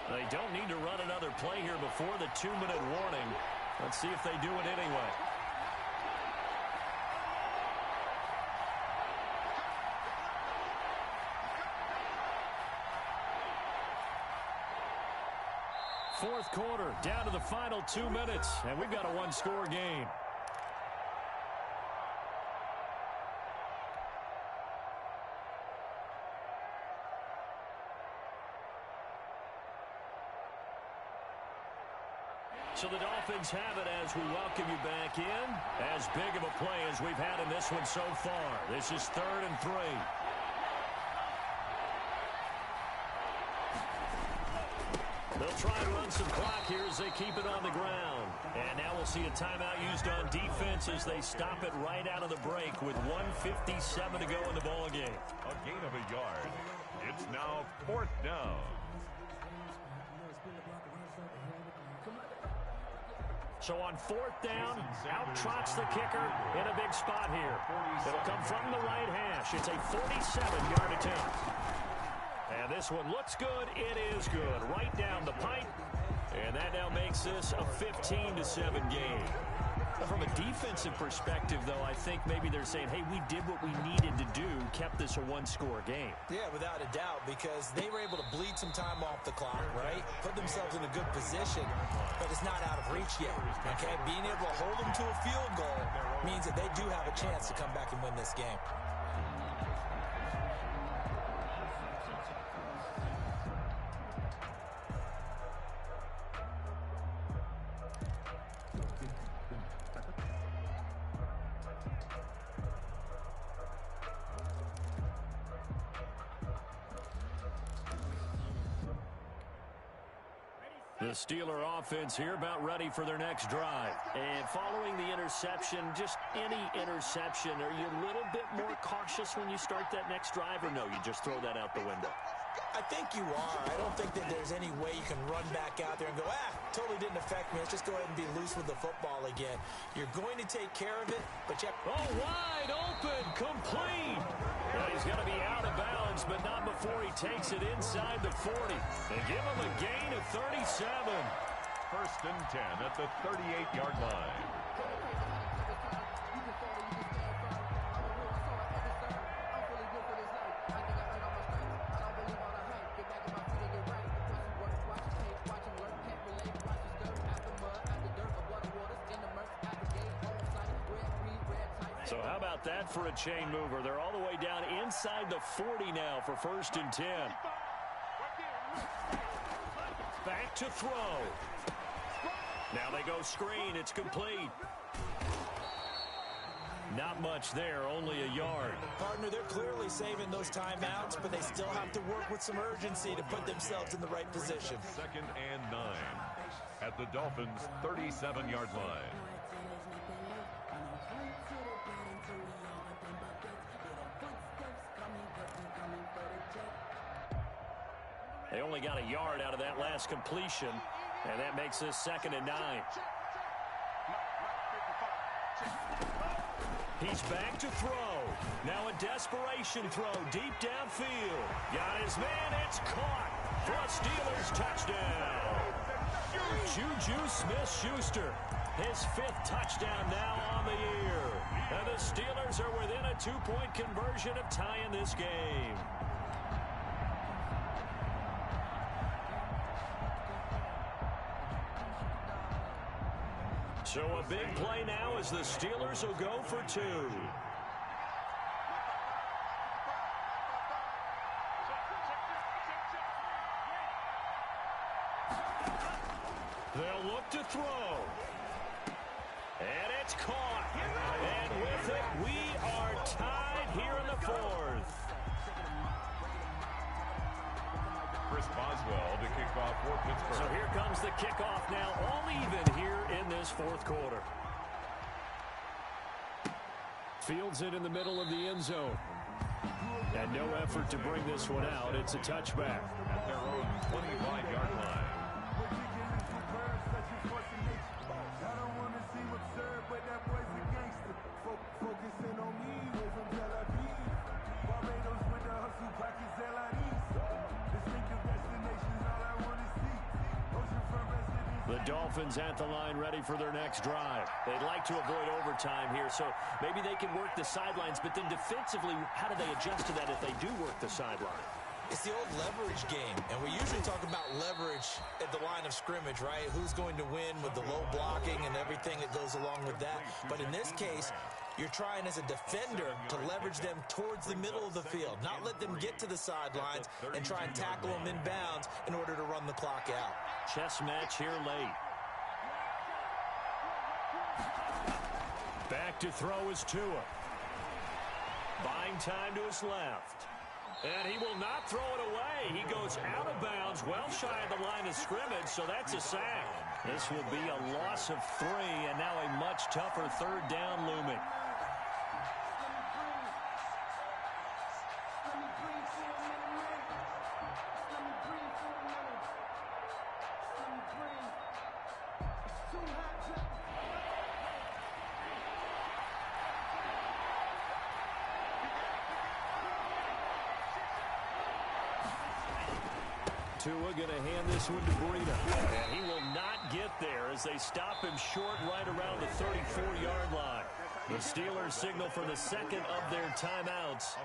They don't need to run another play here before the 2-minute warning. Let's see if they do it anyway. Fourth quarter, down to the final 2 minutes, and we've got a one-score game. So the Dolphins have it as we welcome you back in. As big of a play as we've had in this one so far. This is 3rd and 3. They'll try and run some clock here as they keep it on the ground. And now we'll see a timeout used on defense as they stop it right out of the break with 1:57 to go in the ballgame. A gain of a yard. It's now 4th down. So on 4th down, out trots the kicker in a big spot here. It'll come from the right hash. It's a 47-yard attempt. And this one looks good. It is good. Right down the pipe. And that now makes this a 15-7 game. From a defensive perspective, though, I think maybe they're saying, hey, we did what we needed to do, kept this a one-score game. Yeah, without a doubt, because they were able to bleed some time off the clock, right? Put themselves in a good position, but it's not out of reach yet, okay? Being able to hold them to a field goal means that they do have a chance to come back and win this game. The Steeler offense here about ready for their next drive. And following the interception, just any interception, are you a little bit more cautious when you start that next drive, or no, you just throw that out the window? I think you are. I don't think that there's any way you can run back out there and go, totally didn't affect me. Let's just go ahead and be loose with the football again. You're going to take care of it, but you have... Oh, wide open, complete. Well, he's going to be out of bounds, but not before he takes it inside the 40. And give him a gain of 37. First and 10 at the 38-yard line. So how about that for a chain mover? They're all the way down inside the 40 now for first and 10. Back to throw. Now they go screen. It's complete. Not much there, only a yard. Partner, they're clearly saving those timeouts, but they still have to work with some urgency to put themselves in the right position. Second and 9 at the Dolphins' 37-yard line. They only got a yard out of that last completion, and that makes this second and 9. He's back to throw. Now a desperation throw deep downfield. Got his man. It's caught for a Steelers touchdown. Juju Smith-Schuster, his 5th touchdown now on the year. And the Steelers are within a 2-point conversion of tying this game. So a big play now as the Steelers will go for 2. They'll look to throw. And it's caught. And with it, we are tied here in the 4th. Chris Boswell to kick off for Pittsburgh. So here comes the kickoff now, all even here in this 4th quarter. Fields it in the middle of the end zone. And no effort to bring this one out. It's a touchback. At their own 25-yard line. The Dolphins at the line ready for their next drive. They'd like to avoid overtime here, so maybe they can work the sidelines, but then defensively, how do they adjust to that if they do work the sideline? It's the old leverage game, and we usually talk about leverage at the line of scrimmage, right? Who's going to win with the low blocking and everything that goes along with that. But in this case, you're trying as a defender to leverage them towards the middle of the field, not let them get to the sidelines and try and tackle them in bounds in order to run the clock out. Chess match here late. Back to throw is Tua. Buying time to his left. And he will not throw it away. He goes out of bounds, well shy of the line of scrimmage, so that's a sack. This will be a loss of 3, and now a much tougher 3rd down looming. Tua going to hand this one to Breida. And he will not get there as they stop him short right around the 34-yard line. The Steelers signal for the second of their timeouts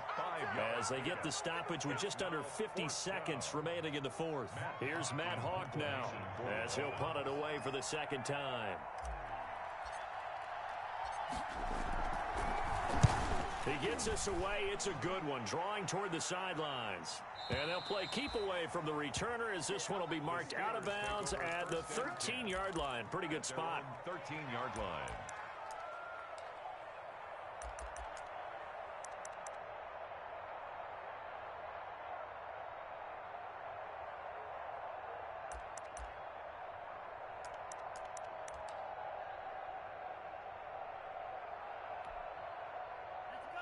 as they get the stoppage with just under 50 seconds remaining in the 4th. Here's Matt Hawk now as he'll punt it away for the 2nd time. He gets us away. It's a good one, drawing toward the sidelines. And they'll play keep away from the returner as this one will be marked out of bounds at the 13-yard line. Pretty good spot. 13-yard line.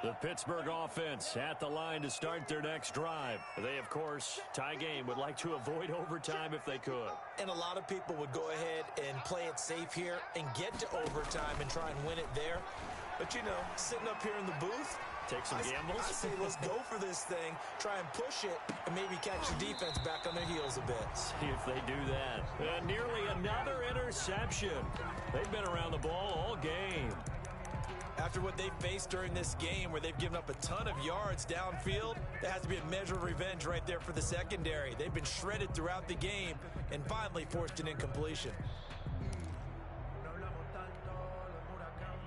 The Pittsburgh offense at the line to start their next drive. They, of course, tie game, would like to avoid overtime if they could. And a lot of people would go ahead and play it safe here and get to overtime and try and win it there. But, you know, sitting up here in the booth, take some gambles. I say let's go for this thing, try and push it, and maybe catch the defense back on their heels a bit. See if they do that. Nearly another interception. They've been around the ball all game. After what they faced during this game where they've given up a ton of yards downfield, there has to be a measure of revenge right there for the secondary. They've been shredded throughout the game and finally forced an incompletion.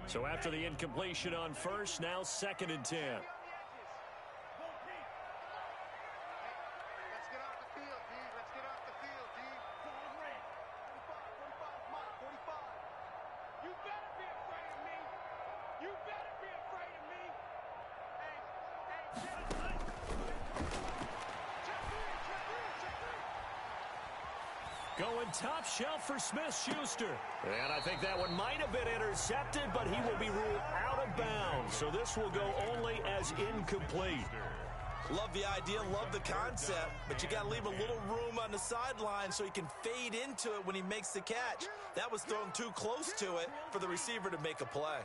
So after the incompletion on first, now 2nd and 10. Going top shelf for Smith-Schuster. And I think that one might have been intercepted, but he will be ruled out of bounds. So this will go only as incomplete. Love the idea, love the concept, but you got to leave a little room on the sideline so he can fade into it when he makes the catch. That was thrown too close to it for the receiver to make a play.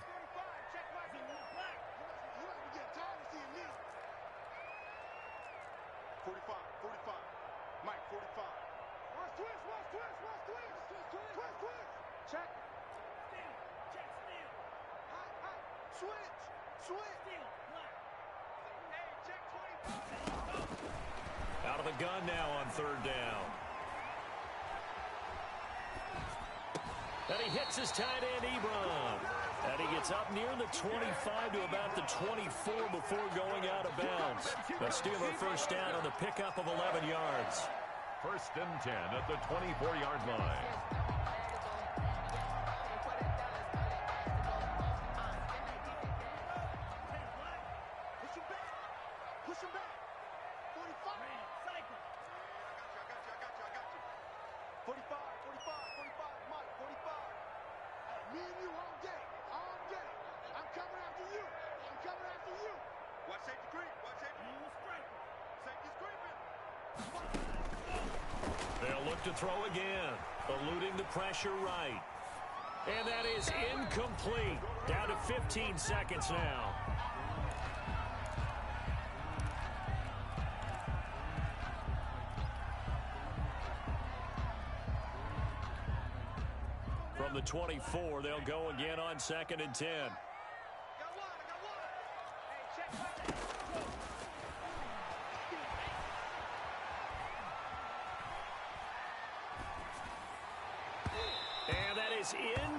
Out of the gun now on 3rd down. And he hits his tight end, Ebron. And he gets up near the 25 to about the 24 before going out of bounds. The Steeler first down on the pickup of 11 yards. 1st and 10 at the 24-yard line. They'll look to throw again, eluding the pressure right. And that is incomplete. Down to 15 seconds now. From the 24, they'll go again on 2nd and 10.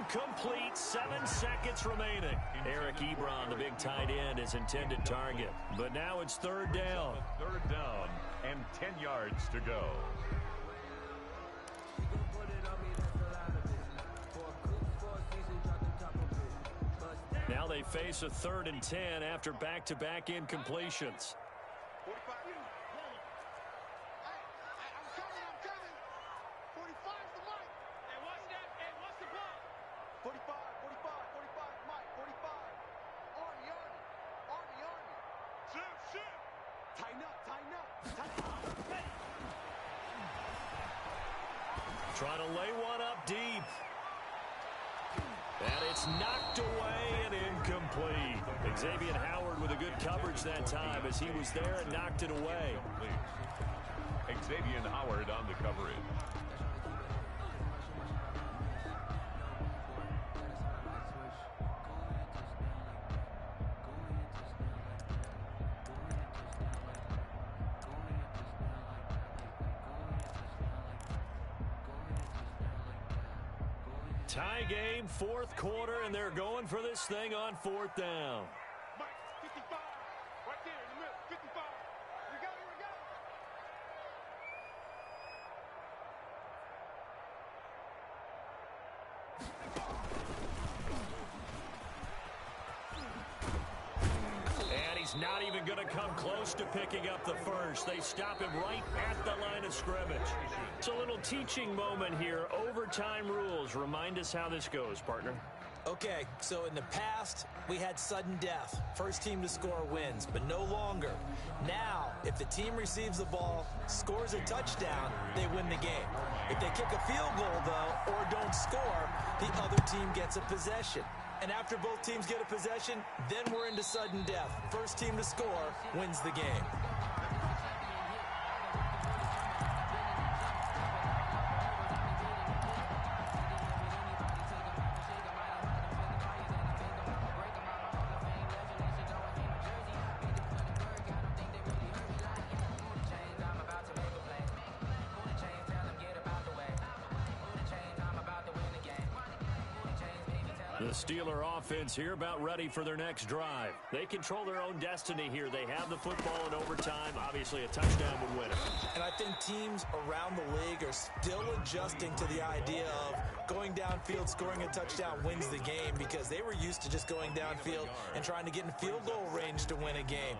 Incomplete, 7 seconds remaining. Eric Ebron, the big tight end, is intended target. But now it's 3rd down. 3rd down and 10 yards to go. Now they face a 3rd and 10 after back-to-back incompletions. Trying to lay one up deep. And it's knocked away and incomplete. Xavier Howard with a good coverage that time as he was there and knocked it away. Xavier Howard on the coverage. Tie game, 4th quarter, and they're going for this thing on 4th down. Mike, 55, right there in the middle, 55. We got it, we got it. And he's not even going to come close to picking up the first. They stop him right at the line of scrimmage. It's a little teaching moment here. Overtime rules. Remind us how this goes, partner. Okay, so in the past, we had sudden death. First team to score wins, but no longer. Now, if the team receives the ball, scores a touchdown, they win the game. If they kick a field goal, though, or don't score, the other team gets a possession. And after both teams get a possession, then we're into sudden death. First team to score wins the game. The Steeler offense here about ready for their next drive. They control their own destiny here. They have the football in overtime. Obviously, a touchdown would win it. And I think teams around the league are still adjusting to the idea of going downfield, scoring a touchdown wins the game, because they were used to just going downfield and trying to get in field goal range to win a game.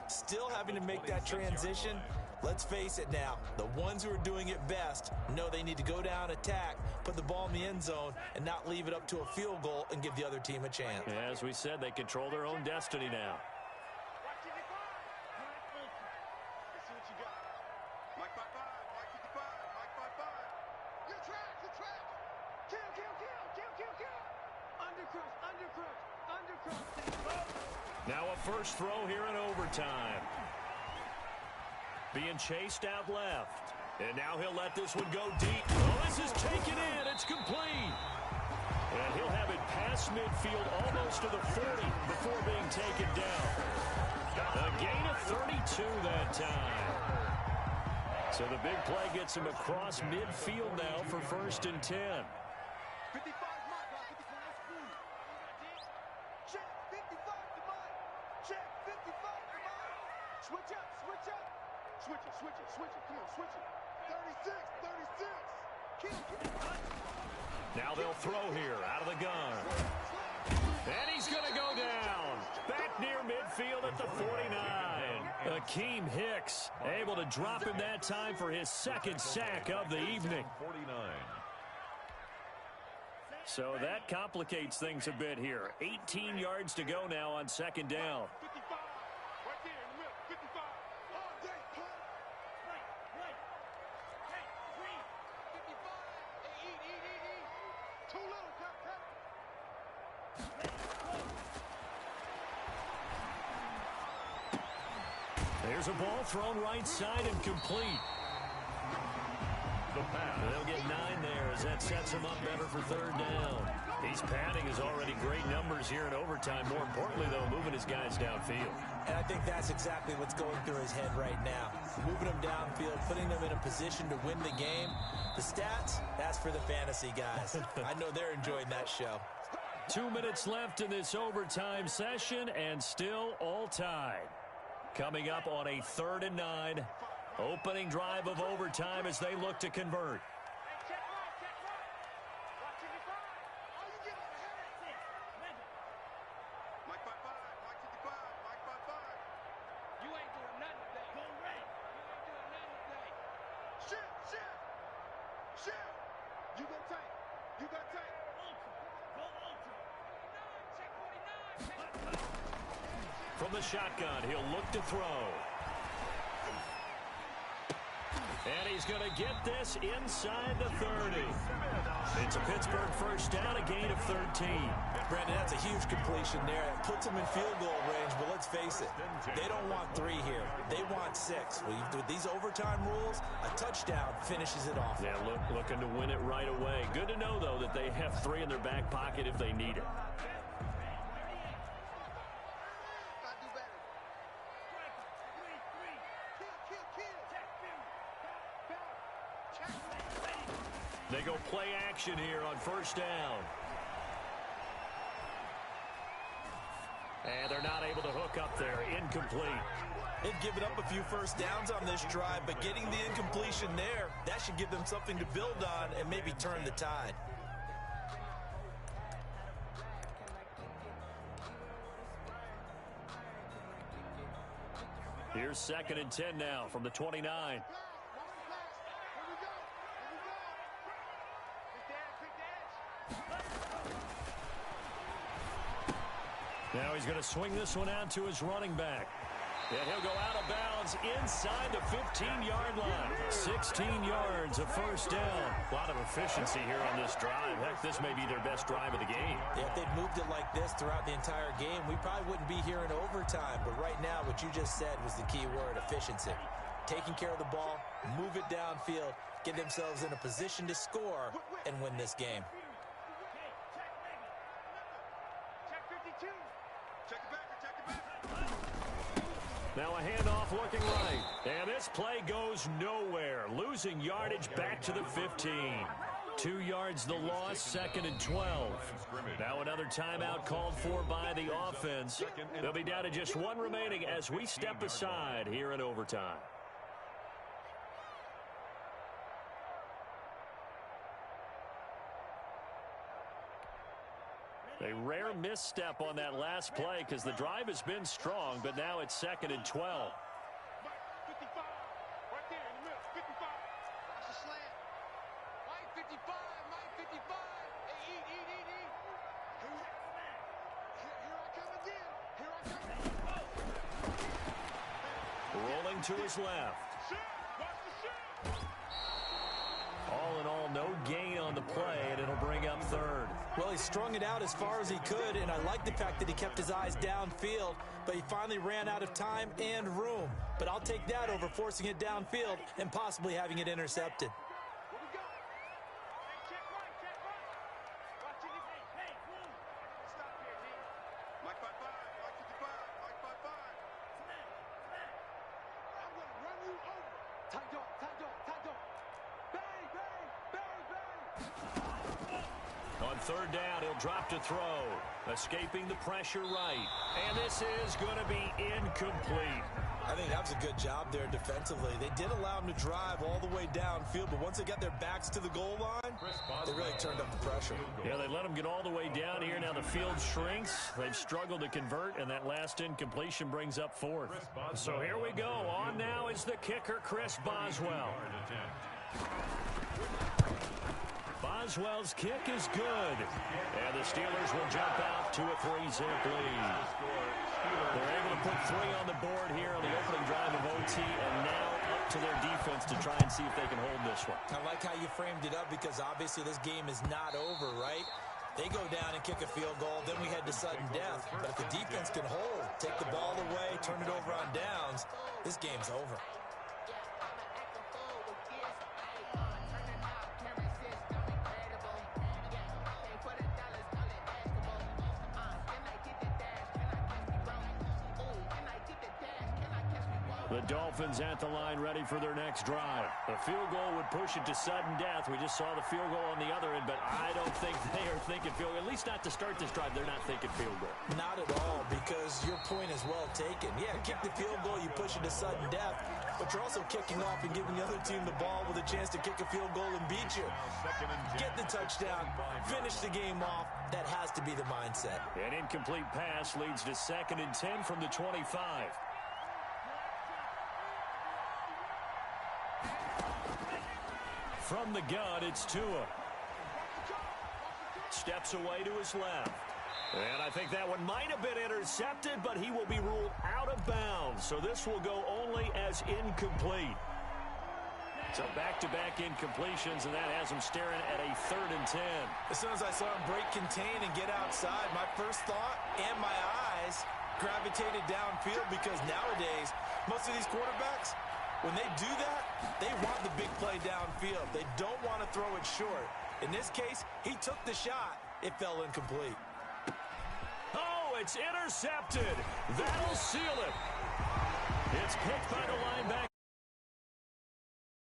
Still having to make that transition. Let's face it now, the ones who are doing it best know they need to go down, attack, put the ball in the end zone, and not leave it up to a field goal and give the other team a chance. Yeah, as we said, they control their own destiny now. Let's see what you got. Mike 5-5, Mike 55, Mike 5-5. You track. Kill. Undercrush. Now a first throw here in overtime. Being chased out left. And now he'll let this one go deep. Oh, this is taken in. It's complete. And he'll have it past midfield almost to the 40 before being taken down. A gain of 32 that time. So the big play gets him across midfield now for 1st and 10. 55 Mike, 55 speed. Check 55 to Mike. Check 55 to Mike. Switch up. Switch it. Come on, switch it. 36. Kill. Now they'll throw here out of the gun. And he's going to go down. Back near midfield at the 49. Akeem Hicks able to drop him that time for his second sack of the evening. 49. So that complicates things a bit here. 18 yards to go now on 2nd down. 55. Right there in the middle. 55. All day, play. Right. Hey, green. 55. Hey, eat. Too little, cut. There's a ball thrown right side and complete. The pass. They'll get 9 there as that sets him up better for 3rd down. He's padding his already great numbers here in overtime. More importantly, though, moving his guys downfield. And I think that's exactly what's going through his head right now. Moving them downfield, putting them in a position to win the game. The stats, that's for the fantasy guys. I know they're enjoying that show. 2 minutes left in this overtime session, and still all tied. Coming up on a 3rd and 9. Opening drive of overtime as they look to convert. Mike 55. Mike 55. Mike 55. You ain't doing nothing today. Go red. You ain't doing nothing today. Shift. You got tank. Go ultra. 49. Check 49. From the shotgun, he'll look to throw. And he's going to get this inside the 30. It's a Pittsburgh first down, a gain of 13. Brandon, that's a huge completion there. It puts them in field goal range, but let's face it, they don't want 3 here. They want 6. With these overtime rules, a touchdown finishes it off. Yeah, looking to win it right away. Good to know, though, that they have 3 in their back pocket if they need it. They go play action here on 1st down. And they're not able to hook up there. Incomplete. They've given up a few first downs on this drive, but getting the incompletion there, that should give them something to build on and maybe turn the tide. Here's 2nd and 10 now from the 29. He's going to swing this one out to his running back. And he'll go out of bounds inside the 15-yard line. 16 yards, a first down. A lot of efficiency here on this drive. Heck, this may be their best drive of the game. Yeah, if they'd moved it like this throughout the entire game, we probably wouldn't be here in overtime. But right now, what you just said was the key word, efficiency. Taking care of the ball, move it downfield, get themselves in a position to score, and win this game. Now a handoff looking right. And this play goes nowhere. Losing yardage back to the 15. 2 yards the loss, 2nd and 12. Now another timeout called for by the offense. They'll be down to just one remaining as we step aside here in overtime. A rare misstep on that last play because the drive has been strong, but now it's 2nd and 12. 55, right there in the middle, 55. Watch the slant. Mike 55, Mike 55. Hey, eat. Here I come again. Here I come. Rolling to his left. Watch the shot. All in all, no gain on the play, and it'll bring up 3rd. Well, he strung it out as far as he could, and I like the fact that he kept his eyes downfield, but he finally ran out of time and room. But I'll take that over forcing it downfield and possibly having it intercepted. Where we go? Hey, check right. Watch it. Hey, move. Stop here, G. Mike 55, Mike 55, Mike 55. I'm going to run you over. Tight dog. On 3rd down, he'll drop to throw. Escaping the pressure right. And this is going to be incomplete. I think that was a good job there defensively. They did allow him to drive all the way downfield, but once they got their backs to the goal line, they really turned up the pressure. Yeah, they let him get all the way down here. Now the field shrinks. They've struggled to convert, and that last incompletion brings up 4th. So here we go. On now is the kicker, Chris Boswell. Boswell's kick is good. And the Steelers will jump out to a 3-zip lead. They're able to put 3 on the board here on the opening drive of OT, and now up to their defense to try and see if they can hold this one. I like how you framed it up because obviously this game is not over, right? They go down and kick a field goal, then we head to sudden death. But if the defense can hold, take the ball away, turn it over on downs, this game's over. The Dolphins at the line ready for their next drive. The field goal would push it to sudden death. We just saw the field goal on the other end, but I don't think they are thinking field goal. At least not to start this drive. They're not thinking field goal. Not at all, because your point is well taken. Yeah, kick the field goal, you push it to sudden death, but you're also kicking off and giving the other team the ball with a chance to kick a field goal and beat you. Get the touchdown, finish the game off. That has to be the mindset. An incomplete pass leads to 2nd and 10 from the 25. From the gun, it's Tua. Steps away to his left. And I think that one might have been intercepted, but he will be ruled out of bounds. So this will go only as incomplete. So back-to-back incompletions, and that has him staring at a 3rd and 10. As soon as I saw him break contain and get outside, my first thought and my eyes gravitated downfield, because nowadays, most of these quarterbacks, when they do that, they want the big play downfield. They don't want to throw it short. In this case, he took the shot. It fell incomplete. Oh, it's intercepted. That'll seal it. It's picked by the linebacker.